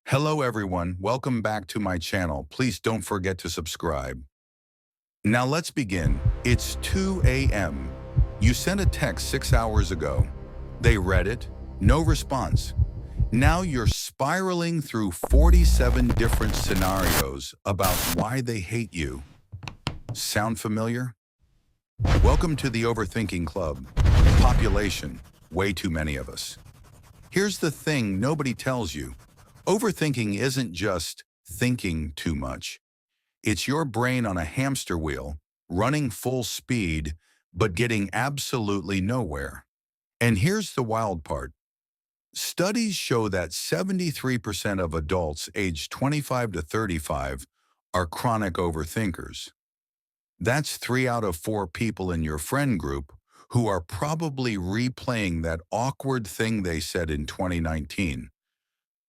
Hello everyone, welcome back to my channel. Please don't forget to subscribe. Now let's begin. It's 2 a.m. You sent a text 6 hours ago. They read it, no response. Now you're spiraling through 47 different scenarios about why they hate you. Sound familiar? Welcome to the Overthinking Club. Population, way too many of us. Here's the thing nobody tells you. Overthinking isn't just thinking too much. It's your brain on a hamster wheel, running full speed, but getting absolutely nowhere. And here's the wild part. Studies show that 73% of adults aged 25 to 35 are chronic overthinkers. That's 3 out of 4 people in your friend group who are probably replaying that awkward thing they said in 2019.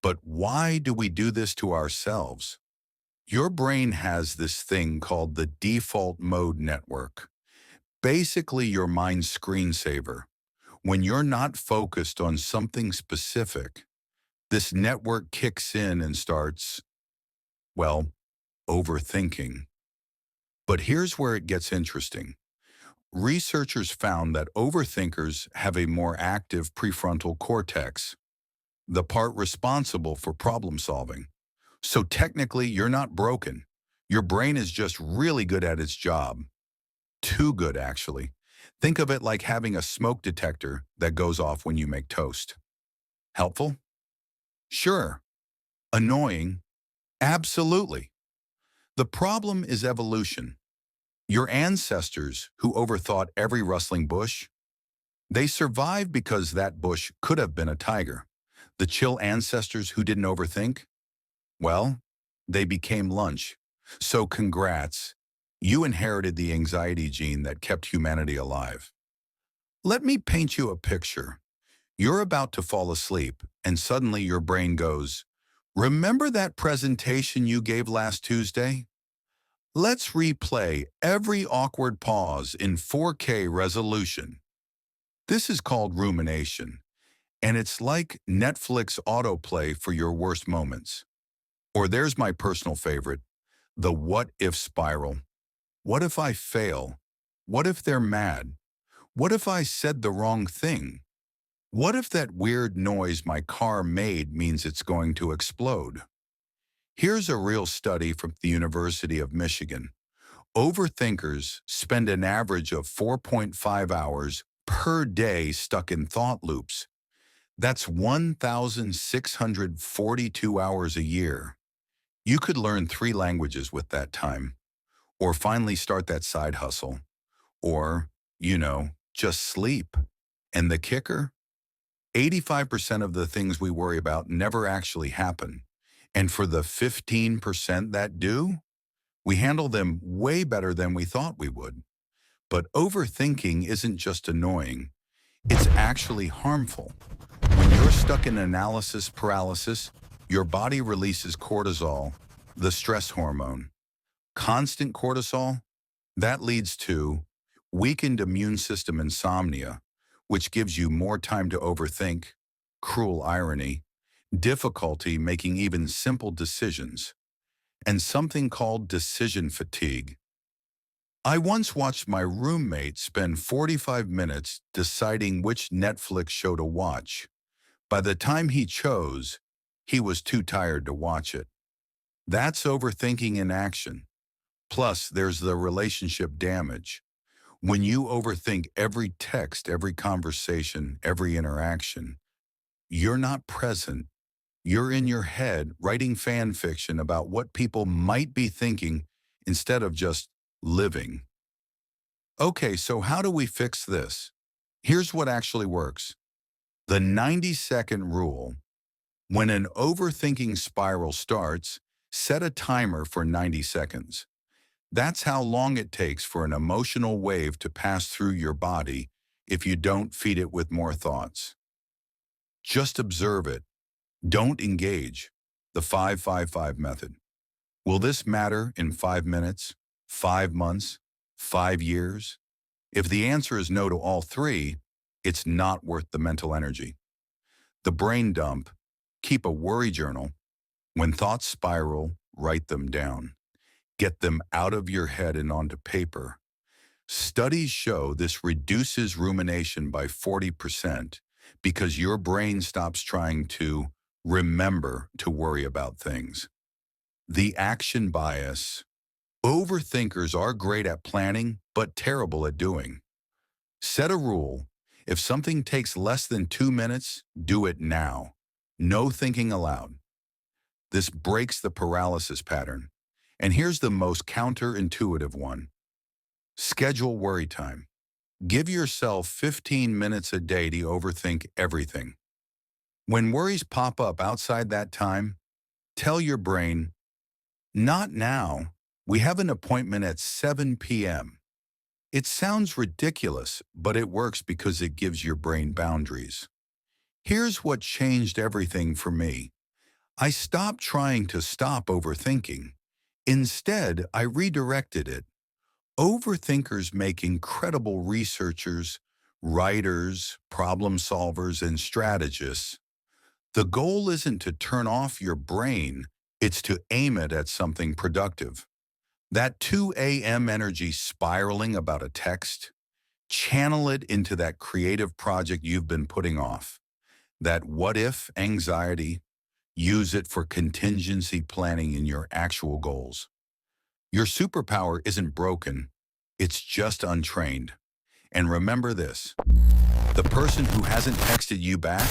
But why do we do this to ourselves? Your brain has this thing called the default mode network, basically your mind's screensaver. When you're not focused on something specific, this network kicks in and starts, well, overthinking. But here's where it gets interesting. Researchers found that overthinkers have a more active prefrontal cortex, the part responsible for problem solving. So technically, you're not broken. Your brain is just really good at its job. Too good, actually. Think of it like having a smoke detector that goes off when you make toast. Helpful? Sure. Annoying? Absolutely. The problem is evolution. Your ancestors, who overthought every rustling bush, they survived because that bush could have been a tiger. The chill ancestors who didn't overthink, well, they became lunch. So congrats, you inherited the anxiety gene that kept humanity alive. Let me paint you a picture. You're about to fall asleep, and suddenly your brain goes, remember that presentation you gave last Tuesday? Let's replay every awkward pause in 4K resolution. This is called rumination, and it's like Netflix autoplay for your worst moments. Or there's my personal favorite, the what-if spiral. What if I fail? What if they're mad? What if I said the wrong thing? What if that weird noise my car made means it's going to explode? Here's a real study from the University of Michigan. Overthinkers spend an average of 4.5 hours per day stuck in thought loops. That's 1,642 hours a year. You could learn 3 languages with that time, or finally start that side hustle, or, just sleep. And the kicker? 85% of the things we worry about never actually happen. And for the 15% that do, we handle them way better than we thought we would. But overthinking isn't just annoying, it's actually harmful. When you're stuck in analysis paralysis, your body releases cortisol, the stress hormone. Constant cortisol, that leads to weakened immune system insomnia, which gives you more time to overthink, cruel irony, difficulty making even simple decisions, and something called decision fatigue. I once watched my roommate spend 45 minutes deciding which Netflix show to watch. By the time he chose, he was too tired to watch it. That's overthinking in action. Plus, there's the relationship damage. When you overthink every text, every conversation, every interaction, you're not present. You're in your head writing fan fiction about what people might be thinking instead of just living. Okay, so how do we fix this? Here's what actually works. The 90-second rule. When an overthinking spiral starts, set a timer for 90 seconds. That's how long it takes for an emotional wave to pass through your body if you don't feed it with more thoughts. Just observe it. Don't engage. The 5-5-5 method. Will this matter in 5 minutes, 5 months, 5 years? If the answer is no to all 3, it's not worth the mental energy. The brain dump. Keep a worry journal. When thoughts spiral, write them down. Get them out of your head and onto paper. Studies show this reduces rumination by 40% because your brain stops trying to remember to worry about things. The action bias. Overthinkers are great at planning, but terrible at doing. Set a rule. If something takes less than 2 minutes, do it now. No thinking aloud. This breaks the paralysis pattern. And here's the most counterintuitive one. Schedule worry time. Give yourself 15 minutes a day to overthink everything. When worries pop up outside that time, tell your brain, not now. We have an appointment at 7 p.m. It sounds ridiculous, but it works because it gives your brain boundaries. Here's what changed everything for me. I stopped trying to stop overthinking. Instead, I redirected it. Overthinkers make incredible researchers, writers, problem solvers, and strategists. The goal isn't to turn off your brain, it's to aim it at something productive. That 2 a.m. energy spiraling about a text, channel it into that creative project you've been putting off. That what-if anxiety, use it for contingency planning in your actual goals. Your superpower isn't broken, it's just untrained. And remember this, the person who hasn't texted you back,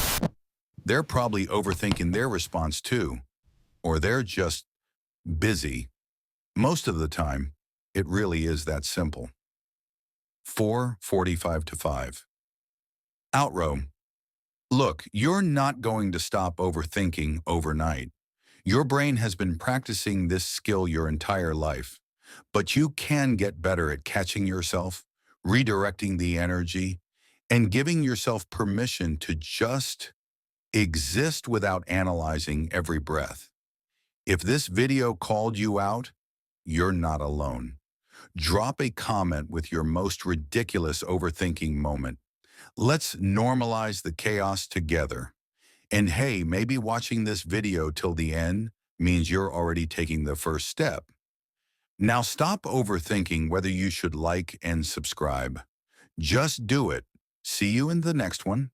they're probably overthinking their response too, or they're just busy. Most of the time, it really is that simple. 4:45 to 5. Outrow. Look, you're not going to stop overthinking overnight. Your brain has been practicing this skill your entire life, but you can get better at catching yourself, redirecting the energy, and giving yourself permission to just exist without analyzing every breath. If this video called you out, you're not alone. Drop a comment with your most ridiculous overthinking moment. Let's normalize the chaos together. And hey, maybe watching this video till the end means you're already taking the first step. Now stop overthinking whether you should like and subscribe. Just do it. See you in the next one.